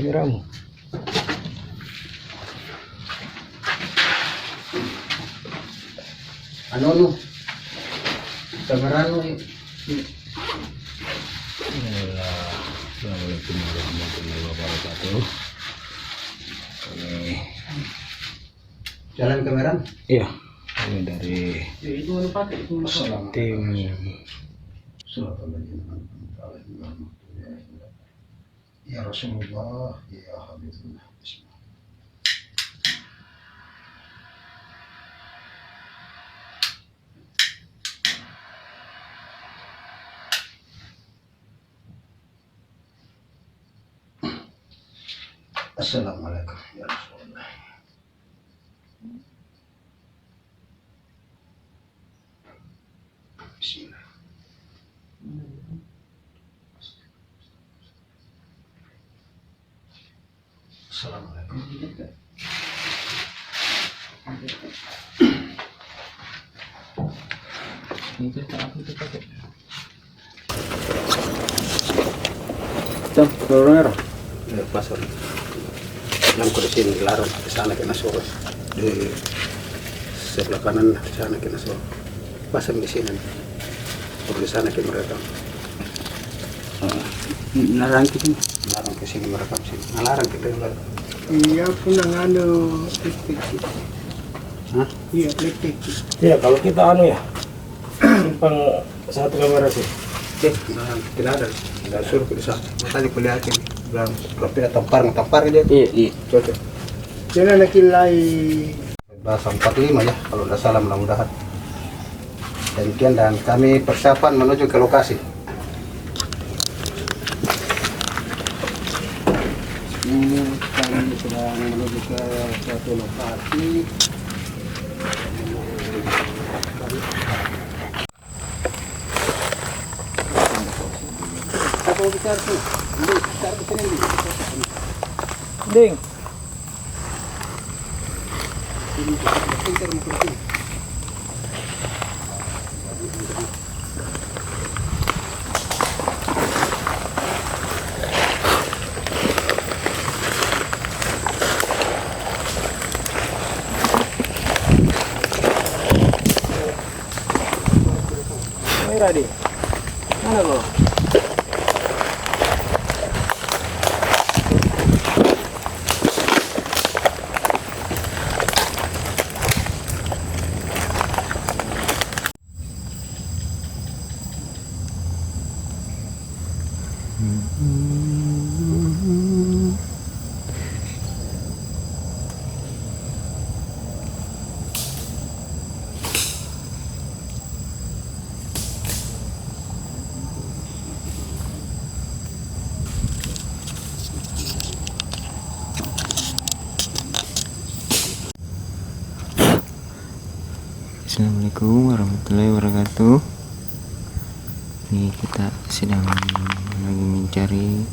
kameramu. Ano kamera Assalamualaikum warahmatullahi wabarakatuh. Ini jalan kamera. iya, ini dari tim Ya Rasulullah, ya Habibullah. Assalamualaikum ya Rasulullah. Bismillah. Assalamualaikum. itu apa itu pakai? Tuh, turun pasar. Yang ke sini larang ke sana kena suruh. Di sebelah kanan di sana kena suruh. Pasang di sini. Di sana ke mereka. Larang ke sini. Larang ke sini mereka sini. Larang kita yang Iya punya nganu listrik. Hah? Iya listrik. Iya, kalau kita anu ya simpang satu kamera sih. Tidak ada. Tidak suruh ke sana. Tadi kuliah ini. Bilang kalau tidak tampar dia. Iya. Cocok. Jangan nak kilai. Bahasa 45 ya, kalau tidak salah mudah-mudahan. Demikian dan kami persiapan menuju ke lokasi. Ini kami sedang menuju ke suatu lokasi. Apa bicara tuh? Ini bicara ke sini. Ding. Kamera di. Mana lo? Assalamualaikum warahmatullahi wabarakatuh. Ini kita sedang lagi mencari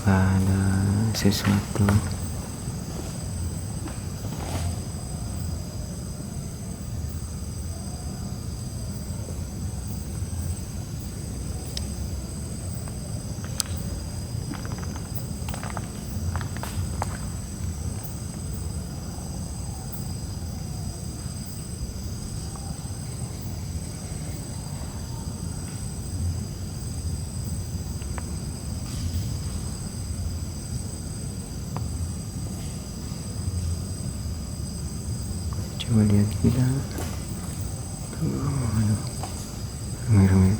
apakah ada sesuatu. Coba lihat kita. Aduh, ramai-ramai.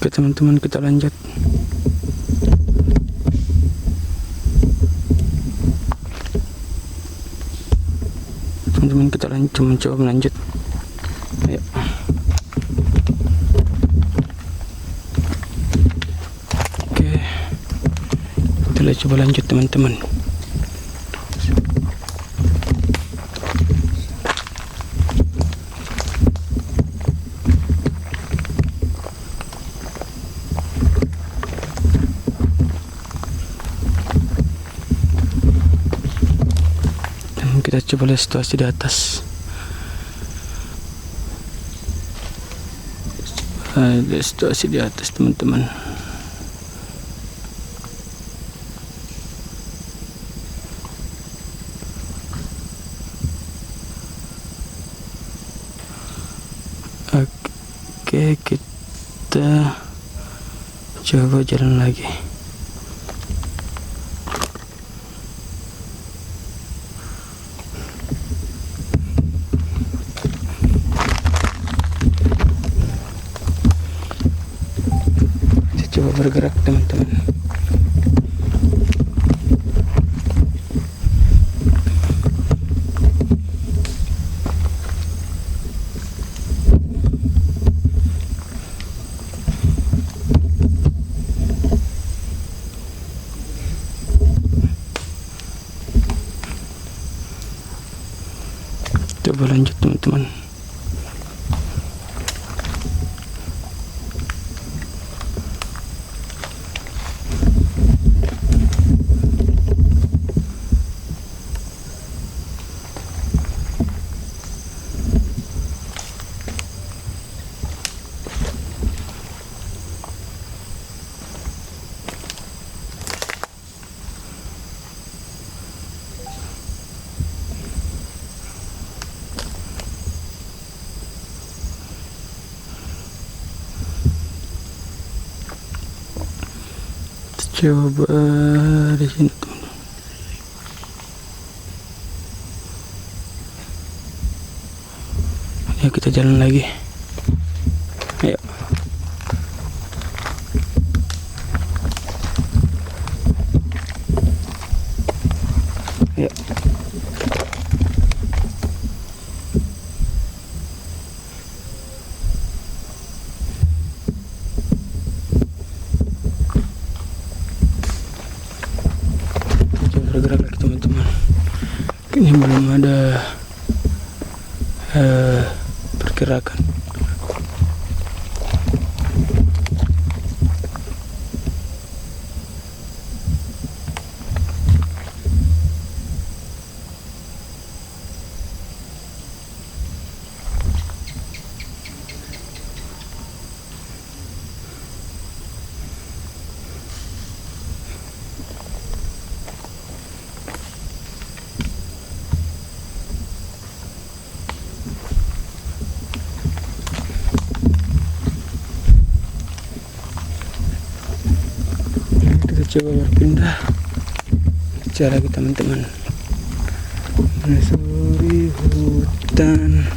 Oke teman-teman, kita lanjut. Teman-teman, kita mencoba melanjut. Ayo. Oke, kita coba lanjut teman-teman. Kita coba lihat situasi di atas. Ada situasi di atas teman-teman. Oke, kita coba jalan lagi. Coba bergerak teman-teman. Coba lanjut teman-teman. Coba di sini teman. Ya, kita jalan lagi. Ayo. Ayo. Bergerak lagi teman-teman. Ini belum ada pergerakan. Coba berpindah cara lagi teman-teman, menyusuri hutan.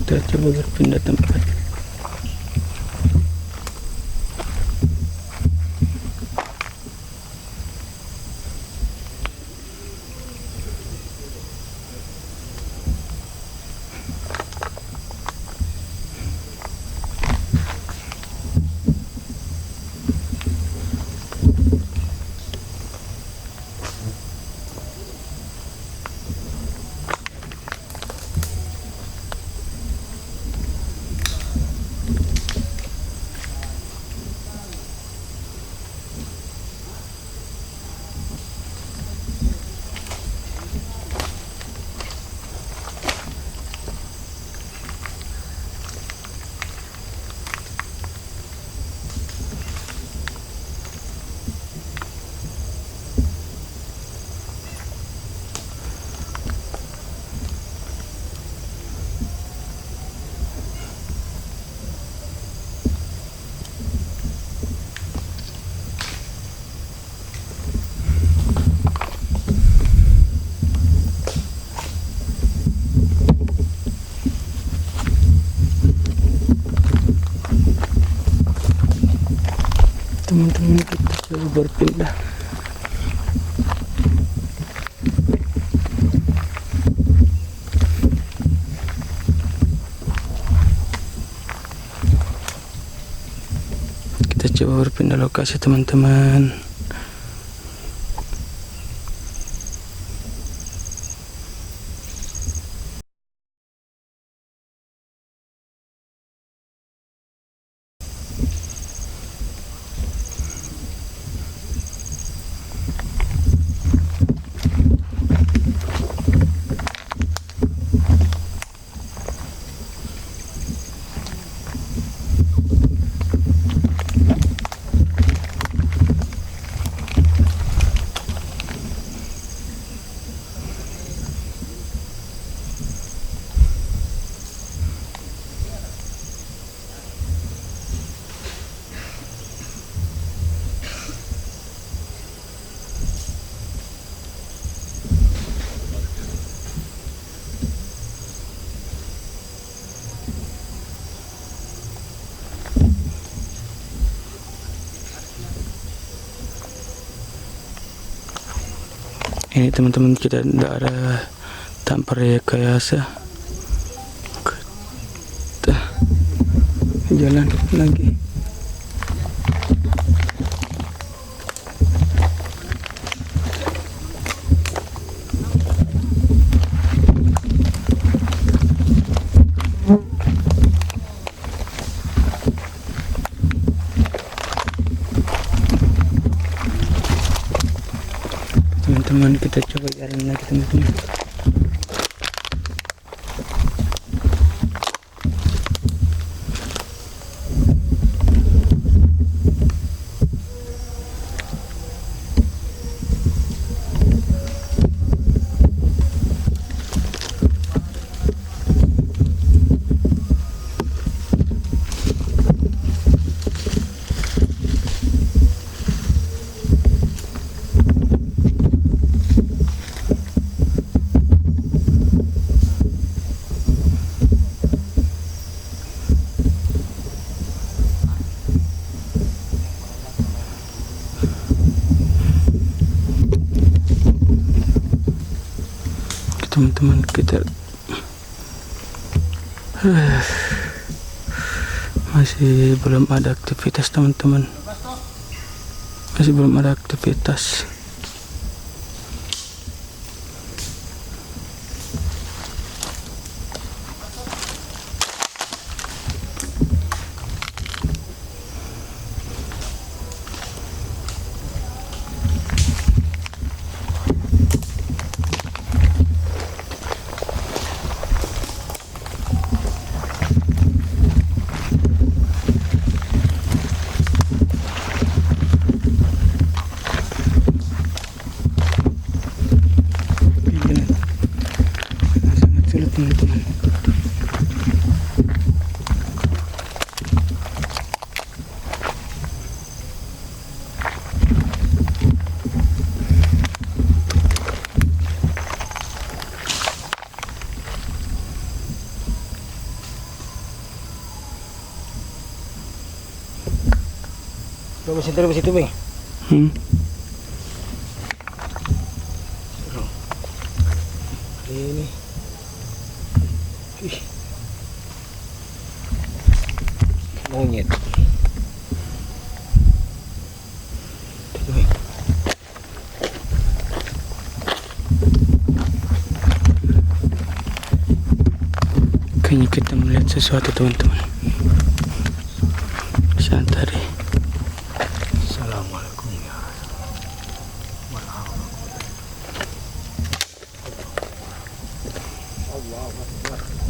Kita coba berpindah tempat. Teman-teman, kita coba berpindah. Kita coba berpindah lokasi, teman-teman. Ini teman-teman, kita tidak ada tanpa rekayasa. Kita jalan lagi. Teman-teman, kita coba jalan lagi, teman-teman. Teman-teman, kita masih belum ada aktivitas, teman-teman. Masih belum ada aktivitas. Teman-teman, Coba terus itu, Bang. Hmm. Ini. Ih. Monyet. Tuh, Bang. Kayaknya kita melihat sesuatu teman-teman. Saat tadi. Assalamualaikum ya. Allah Akbar.